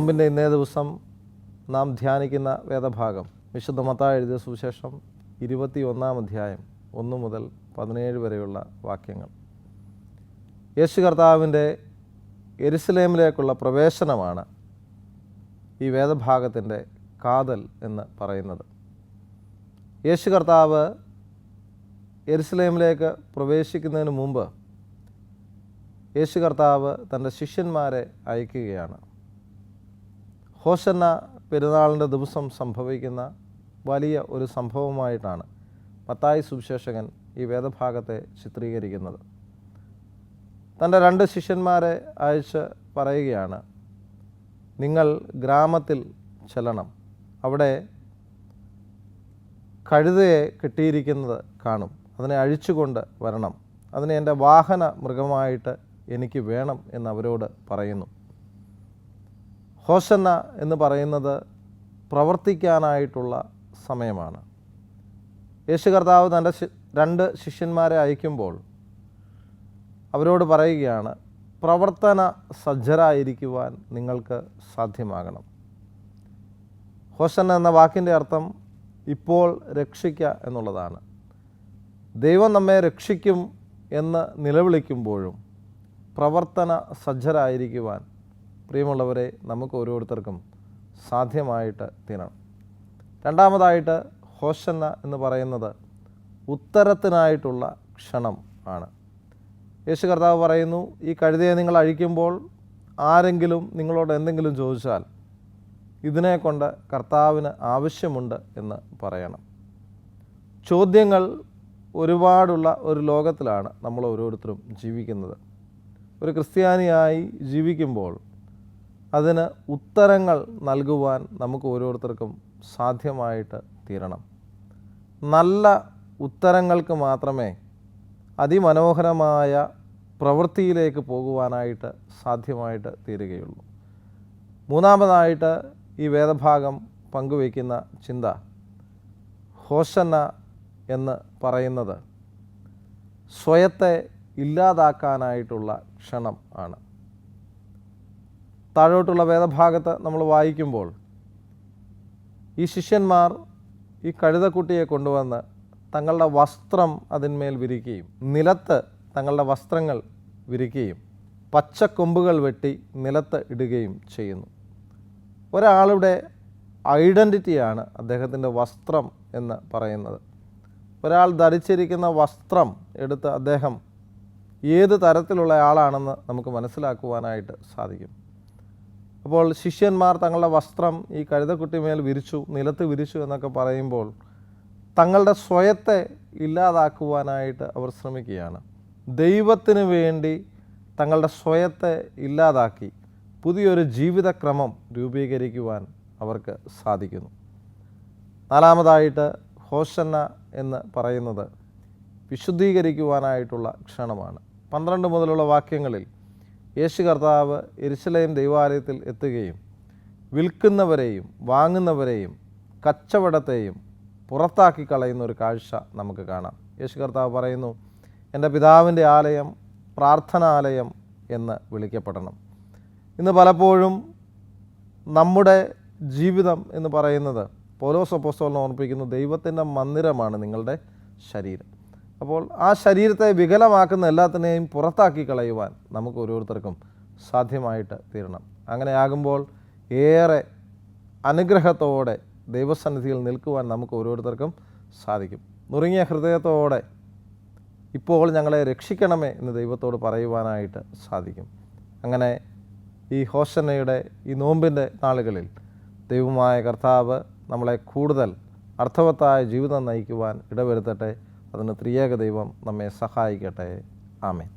നോമ്പിൻ്റെ ഇന്നേ ദിവസം നാം ധ്യാനിക്കുന്ന വേദഭാഗം വിശുദ്ധ മത്തായി എഴുതിയ സുവിശേഷം 21 അധ്യായം 1 മുതൽ 17 വരെയുള്ള വാക്യങ്ങൾ. യേശു കർത്താവിൻ്റെ യെരുശലേമിലേക്കുള്ള പ്രവേശനമാണ് ഈ വേദഭാഗത്തിൻ്റെ കാതൽ എന്ന് പറയുന്നത്. യേശു കർത്താവ് യെരുശലേമിലേക്ക് പ്രവേശിക്കുന്നതിന് മുമ്പ് യേശു കർത്താവ് തൻ്റെ ശിഷ്യന്മാരെ അയക്കുകയാണ്. ഹോശന്ന പെരുന്നാളിൻ്റെ ദിവസം സംഭവിക്കുന്ന വലിയ ഒരു സംഭവമായിട്ടാണ് മത്തായി സുവിശേഷകൻ ഈ വേദഭാഗത്തെ ചിത്രീകരിക്കുന്നത്. തൻ്റെ 2 ശിഷ്യന്മാരെ അയച്ച് പറയുകയാണ്, നിങ്ങൾ ഗ്രാമത്തിൽ ചെല്ലണം, അവിടെ കഴുതയെ കെട്ടിയിരിക്കുന്നത് കാണും, അതിനെ അഴിച്ചുകൊണ്ട് വരണം, അതിനെ എൻ്റെ വാഹന മൃഗമായിട്ട് എനിക്ക് വേണം എന്ന് അവരോട് പറയുന്നു. ഹോശന്ന എന്ന് പറയുന്നത് പ്രവർത്തിക്കാനായിട്ടുള്ള സമയമാണ്. യേശു കർത്താവ് തൻ്റെ 2 ശിഷ്യന്മാരെ അയക്കുമ്പോൾ അവരോട് പറയുകയാണ്, പ്രവർത്തന സജ്ജരായിരിക്കുവാൻ നിങ്ങൾക്ക് സാധ്യമാകണം. ഹോശന്ന എന്ന വാക്കിൻ്റെ അർത്ഥം ഇപ്പോൾ രക്ഷിക്കുക എന്നുള്ളതാണ്. ദൈവം നമ്മെ രക്ഷിക്കും എന്ന് നിലവിളിക്കുമ്പോഴും പ്രവർത്തന സജ്ജരായിരിക്കുവാൻ പ്രിയമുള്ളവരെ നമുക്ക് ഓരോരുത്തർക്കും സാധ്യമായിട്ട് തീരണം. രണ്ടാമതായിട്ട് ഹോശന്ന എന്ന് പറയുന്നത് ഉത്തരത്തിനായിട്ടുള്ള ക്ഷണം ആണ്. യേശു കർത്താവ് പറയുന്നു, ഈ കഴുതയെ നിങ്ങൾ അഴിക്കുമ്പോൾ ആരെങ്കിലും നിങ്ങളോട് എന്തെങ്കിലും ചോദിച്ചാൽ ഇതിനെക്കൊണ്ട് കർത്താവിന് ആവശ്യമുണ്ട് എന്ന് പറയണം. ചോദ്യങ്ങൾ ഒരുപാടുള്ള ഒരു ലോകത്തിലാണ് നമ്മൾ ഓരോരുത്തരും ജീവിക്കുന്നത്. ഒരു ക്രിസ്ത്യാനിയായി ജീവിക്കുമ്പോൾ അതിന് ഉത്തരങ്ങൾ നൽകുവാൻ നമുക്ക് ഓരോരുത്തർക്കും സാധ്യമായിട്ട് തീരണം. നല്ല ഉത്തരങ്ങൾക്ക് മാത്രമേ അതിമനോഹരമായ പ്രവൃത്തിയിലേക്ക് പോകുവാനായിട്ട് സാധ്യമായിട്ട് തീരുകയുള്ളൂ. മൂന്നാമതായിട്ട് ഈ വേദഭാഗം പങ്കുവയ്ക്കുന്ന ചിന്ത, ഹോശന്ന എന്ന് പറയുന്നത് സ്വയത്തെ ഇല്ലാതാക്കാനായിട്ടുള്ള ക്ഷണം ആണ്. താഴോട്ടുള്ള വേദഭാഗത്ത് നമ്മൾ വായിക്കുമ്പോൾ ഈ ശിഷ്യന്മാർ ഈ കഴുതക്കുട്ടിയെ കൊണ്ടുവന്ന് തങ്ങളുടെ വസ്ത്രം അതിന്മേൽ വിരിക്കുകയും നിലത്ത് തങ്ങളുടെ വസ്ത്രങ്ങൾ വിരിക്കുകയും പച്ചക്കൊമ്പുകൾ വെട്ടി നിലത്ത് ഇടുകയും ചെയ്യുന്നു. ഒരാളുടെ ഐഡൻറ്റിറ്റിയാണ് അദ്ദേഹത്തിൻ്റെ വസ്ത്രം എന്ന് പറയുന്നത്. ഒരാൾ ധരിച്ചിരിക്കുന്ന വസ്ത്രം എടുത്ത് അദ്ദേഹം ഏത് തരത്തിലുള്ള ആളാണെന്ന് നമുക്ക് മനസ്സിലാക്കുവാനായിട്ട് സാധിക്കും. അപ്പോൾ ശിഷ്യന്മാർ തങ്ങളുടെ വസ്ത്രം ഈ കഴുതക്കുട്ടിമേൽ വിരിച്ചു, നിലത്ത് വിരിച്ചു എന്നൊക്കെ പറയുമ്പോൾ തങ്ങളുടെ സ്വയത്തെ ഇല്ലാതാക്കുവാനായിട്ട് അവർ ശ്രമിക്കുകയാണ്. ദൈവത്തിന് വേണ്ടി തങ്ങളുടെ സ്വയത്തെ ഇല്ലാതാക്കി പുതിയൊരു ജീവിതക്രമം രൂപീകരിക്കുവാൻ അവർക്ക് സാധിക്കുന്നു. നാലാമതായിട്ട് ഹോശന്ന എന്ന് പറയുന്നത് വിശുദ്ധീകരിക്കുവാനായിട്ടുള്ള ക്ഷണമാണ്. 12 മുതലുള്ള വാക്യങ്ങളിൽ യേശു കർത്താവ് യെരുശലേം ദൈവാലയത്തിൽ എത്തുകയും വിൽക്കുന്നവരെയും വാങ്ങുന്നവരെയും കച്ചവടത്തെയും പുറത്താക്കി കളയുന്ന ഒരു കാഴ്ച നമുക്ക് കാണാം. യേശു കർത്താവ് പറയുന്നു, എൻ്റെ പിതാവിൻ്റെ ആലയം പ്രാർത്ഥനാലയം എന്ന് വിളിക്കപ്പെടണം. ഇന്ന് പലപ്പോഴും നമ്മുടെ ജീവിതം എന്ന് പറയുന്നത് പൗലോസ് അപ്പോസ്തലൻ ഓർമ്മിപ്പിക്കുന്നു, ദൈവത്തിൻ്റെ മന്ദിരമാണ് നിങ്ങളുടെ ശരീരം. അപ്പോൾ ആ ശരീരത്തെ വികലമാക്കുന്ന എല്ലാത്തിനെയും പുറത്താക്കി കളയുവാൻ നമുക്ക് ഓരോരുത്തർക്കും സാധ്യമായിട്ട് തീരണം. അങ്ങനെയാകുമ്പോൾ ഏറെ അനുഗ്രഹത്തോടെ ദൈവസന്നിധിയിൽ നിൽക്കുവാൻ നമുക്ക് ഓരോരുത്തർക്കും സാധിക്കും. നുറുങ്ങിയ ഹൃദയത്തോടെ ഇപ്പോൾ ഞങ്ങളെ രക്ഷിക്കണമേ എന്ന് ദൈവത്തോട് പറയുവാനായിട്ട് സാധിക്കും. അങ്ങനെ ഈ ഹോശന്നയുടെ ഈ നോമ്പിൻ്റെ നാളുകളിൽ ദൈവമായ കർത്താവ് നമ്മളെ കൂടുതൽ അർത്ഥവത്തായ ജീവിതം നയിക്കുവാൻ ഇടവരുത്തട്ടെ. അതിന് ത്രിയേക ദൈവം നമ്മെ സഹായിക്കട്ടെ. ആമേൻ.